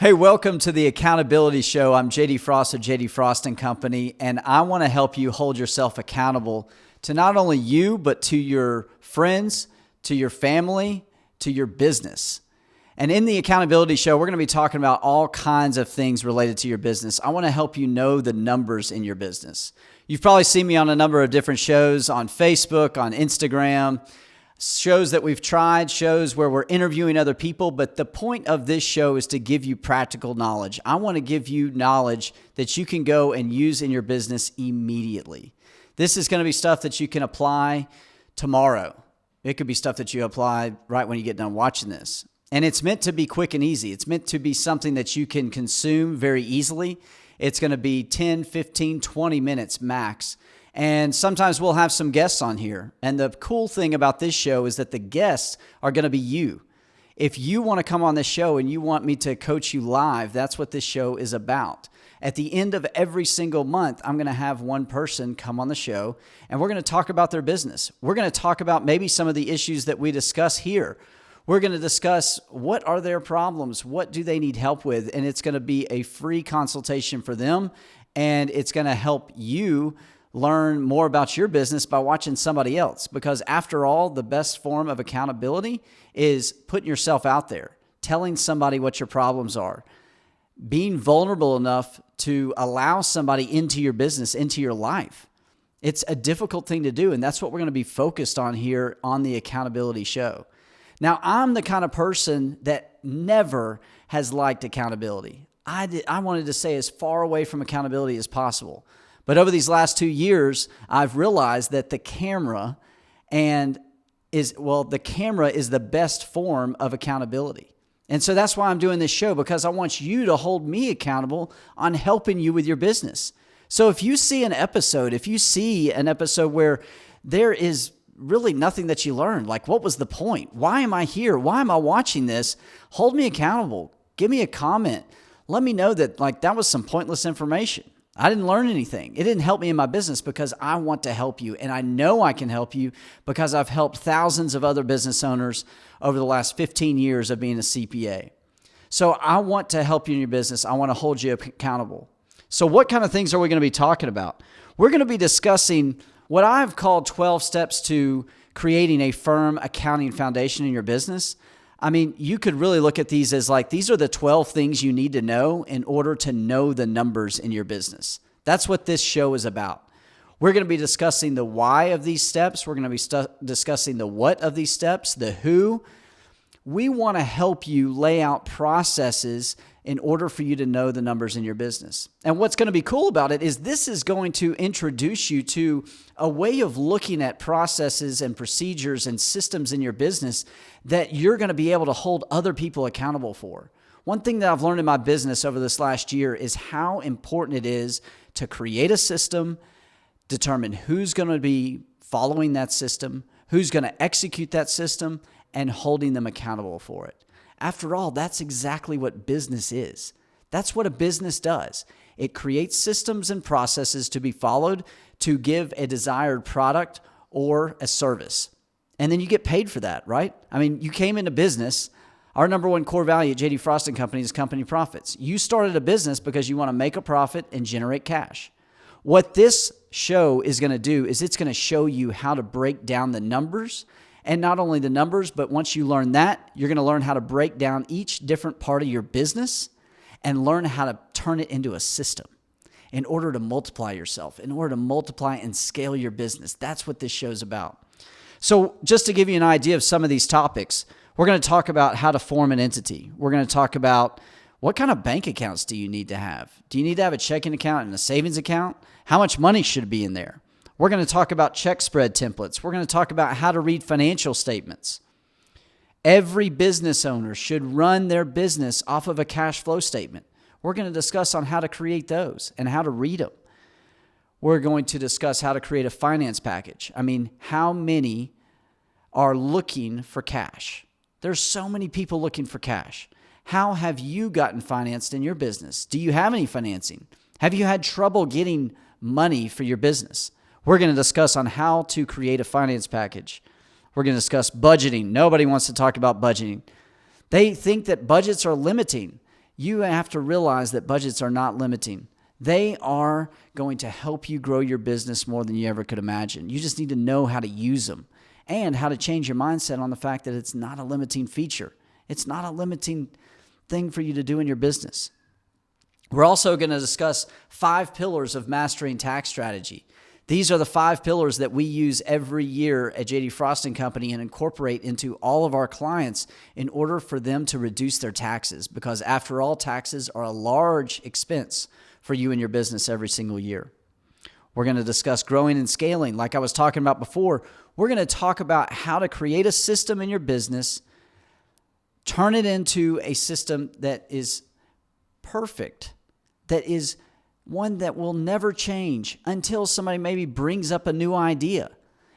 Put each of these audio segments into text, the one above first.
Hey, welcome to the Accountability Show. I'm JD Frost of JD Frost & Company, and I want to help you hold yourself accountable to not only you, but to your friends, to your family, to your business. And in the Accountability Show, we're going to be talking about all kinds of things related to your business. I want to help you know the numbers in your business. You've probably seen me on a number of different shows on Facebook, on Instagram, shows that we've tried, shows where we're interviewing other people. But the point of this show is to give you practical knowledge. I want to give you knowledge that you can go and use in your business immediately. This is going to be stuff that you can apply tomorrow. It could be stuff that you apply right when you get done watching this. And it's meant to be quick and easy. It's meant to be something that you can consume very easily. It's going to be 10, 15, 20 minutes max. And sometimes we'll have some guests on here. And the cool thing about this show is that the guests are going to be you. If you want to come on this show and you want me to coach you live, that's what this show is about. At the end of every single month, I'm going to have one person come on the show, and we're going to talk about their business. We're going to talk about maybe some of the issues that we discuss here. We're going to discuss what are their problems, what do they need help with, and it's going to be a free consultation for them, and it's going to help you learn more about your business by watching somebody else. Because after all, the best form of accountability is putting yourself out there, telling somebody what your problems are, being vulnerable enough to allow somebody into your business, into your life. It's a difficult thing to do, and that's what we're going to be focused on here on the Accountability Show. Now, I'm the kind of person that never has liked accountability. I wanted to stay as far away from accountability as possible. But over these last 2 years, I've realized that the camera is the best form of accountability. And so that's why I'm doing this show, because I want you to hold me accountable on helping you with your business. So if you see an episode where there is really nothing that you learned, like what was the point? Why am I here? Why am I watching this? Hold me accountable. Give me a comment. Let me know that that was some pointless information. I didn't learn anything. It didn't help me in my business, because I want to help you. And I know I can help you because I've helped thousands of other business owners over the last 15 years of being a CPA. So I want to help you in your business. I want to hold you accountable. So what kind of things are we going to be talking about? We're going to be discussing what I've called 12 steps to creating a firm accounting foundation in your business. I mean, you could really look at these as these are the 12 things you need to know in order to know the numbers in your business. That's what this show is about. We're going to be discussing the why of these steps. We're going to be discussing the what of these steps, the who. We want to help you lay out processes in order for you to know the numbers in your business. And what's going to be cool about it is this is going to introduce you to a way of looking at processes and procedures and systems in your business that you're going to be able to hold other people accountable for. One thing that I've learned in my business over this last year is how important it is to create a system, determine who's going to be following that system, who's going to execute that system, and holding them accountable for it. After all, that's exactly what business is. That's what a business does. It creates systems and processes to be followed to give a desired product or a service. And then you get paid for that, right? I mean, you came into business. Our number one core value at JD Frost & Company is company profits. You started a business because you want to make a profit and generate cash. What this show is going to do is it's going to show you how to break down the numbers. And not only the numbers, but once you learn that, you're going to learn how to break down each different part of your business and learn how to turn it into a system in order to multiply yourself, in order to multiply and scale your business. That's what this show's about. So just to give you an idea of some of these topics, we're going to talk about how to form an entity. We're going to talk about what kind of bank accounts do you need to have? Do you need to have a checking account and a savings account? How much money should be in there? We're going to talk about check spread templates. We're going to talk about how to read financial statements. Every business owner should run their business off of a cash flow statement. We're going to discuss on how to create those and how to read them. We're going to discuss how to create a finance package. I mean, how many are looking for cash? There's so many people looking for cash. How have you gotten financed in your business? Do you have any financing? Have you had trouble getting money for your business? We're going to discuss on how to create a finance package. We're going to discuss budgeting. Nobody wants to talk about budgeting. They think that budgets are limiting. you have to realize that budgets are not limiting. They are going to help you grow your business more than you ever could imagine. You just need to know how to use them and how to change your mindset on the fact that it's not a limiting feature. It's not a limiting thing for you to do in your business. We're also going to discuss 5 pillars of mastering tax strategy. These are the 5 pillars that we use every year at JD Frost & Company and incorporate into all of our clients in order for them to reduce their taxes, because after all, taxes are a large expense for you and your business every single year. We're going to discuss growing and scaling. Like I was talking about before, we're going to talk about how to create a system in your business, turn it into a system that is perfect, that is one that will never change until somebody maybe brings up a new idea.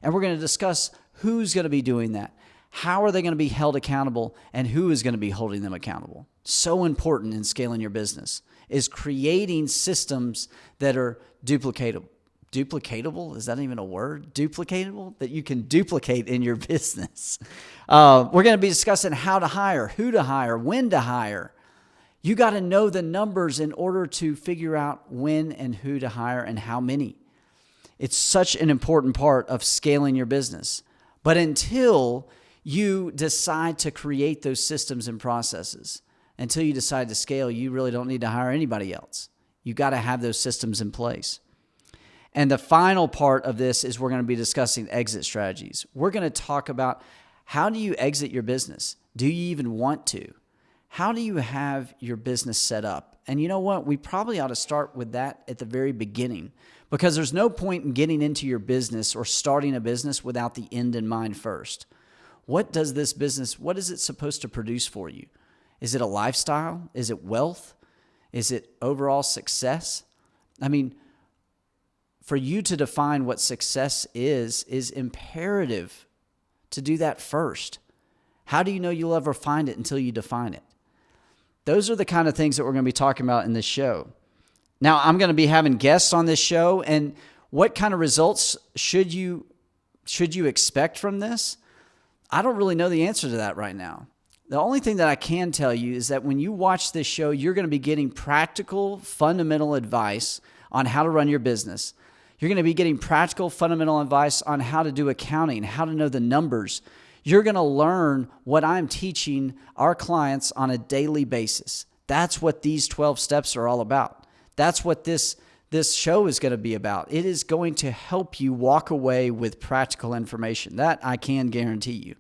And we're going to discuss who's going to be doing that, how are they going to be held accountable, and who is going to be holding them accountable. So important in scaling your business is creating systems that are duplicatable. Duplicatable? Is that even a word? Duplicatable? That you can duplicate in your business. We're going to be discussing how to hire, who to hire, when to hire. You got to know the numbers in order to figure out when and who to hire and how many. It's such an important part of scaling your business. But until you decide to create those systems and processes, until you decide to scale, you really don't need to hire anybody else. You got to have those systems in place. And the final part of this is we're going to be discussing exit strategies. We're going to talk about how do you exit your business? Do you even want to? How do you have your business set up? And you know what? We probably ought to start with that at the very beginning, because there's no point in getting into your business or starting a business without the end in mind first. What does this business, what is it supposed to produce for you? Is it a lifestyle? Is it wealth? Is it overall success? I mean, for you to define what success is imperative to do that first. How do you know you'll ever find it until you define it? Those are the kind of things that we're going to be talking about in this show. Now, I'm going to be having guests on this show, and what kind of results should you expect from this? I don't really know the answer to that right now. The only thing that I can tell you is that when you watch this show, you're going to be getting practical, fundamental advice on how to run your business. You're going to be getting practical, fundamental advice on how to do accounting, how to know the numbers. You're going to learn what I'm teaching our clients on a daily basis. That's what these 12 steps are all about. That's what this show is going to be about. It is going to help you walk away with practical information. That I can guarantee you.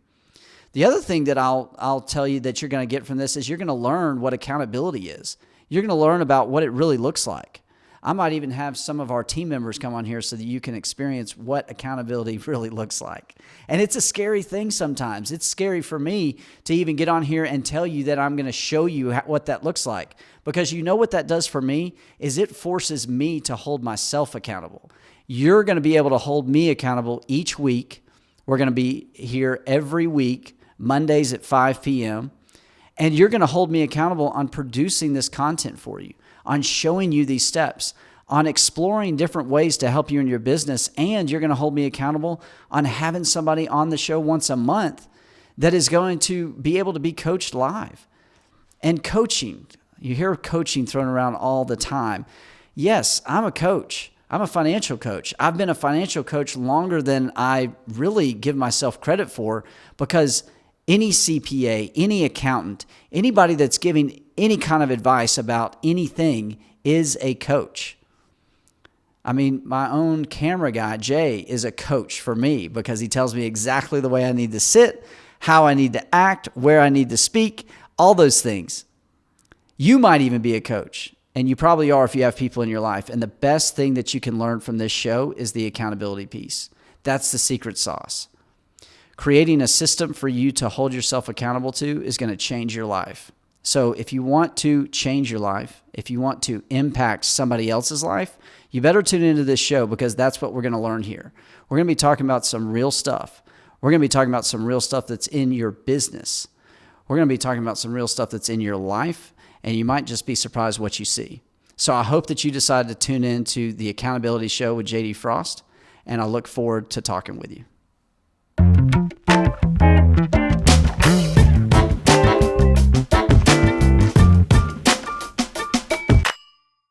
The other thing that I'll tell you that you're going to get from this is you're going to learn what accountability is. You're going to learn about what it really looks like. I might even have some of our team members come on here so that you can experience what accountability really looks like. And it's a scary thing sometimes. It's scary for me to even get on here and tell you that I'm going to show you what that looks like. Because you know what that does for me is it forces me to hold myself accountable. You're going to be able to hold me accountable each week. We're going to be here every week, Mondays at 5 p.m. And you're going to hold me accountable on producing this content for you, on showing you these steps, on exploring different ways to help you in your business. And you're going to hold me accountable on having somebody on the show once a month that is going to be able to be coached live. And coaching, you hear coaching thrown around all the time. Yes, I'm a coach. I'm a financial coach. I've been a financial coach longer than I really give myself credit for, because any CPA, any accountant, anybody that's giving any kind of advice about anything is a coach. I mean, my own camera guy, Jay, is a coach for me because he tells me exactly the way I need to sit, how I need to act, where I need to speak, all those things. You might even be a coach, and you probably are if you have people in your life. And the best thing that you can learn from this show is the accountability piece. That's the secret sauce. Creating a system for you to hold yourself accountable to is going to change your life. So if you want to change your life, if you want to impact somebody else's life, you better tune into this show, because that's what we're going to learn here. We're going to be talking about some real stuff. We're going to be talking about some real stuff that's in your business. We're going to be talking about some real stuff that's in your life, and you might just be surprised what you see. So I hope that you decided to tune in to the Accountability Show with JD Frost, and I look forward to talking with you.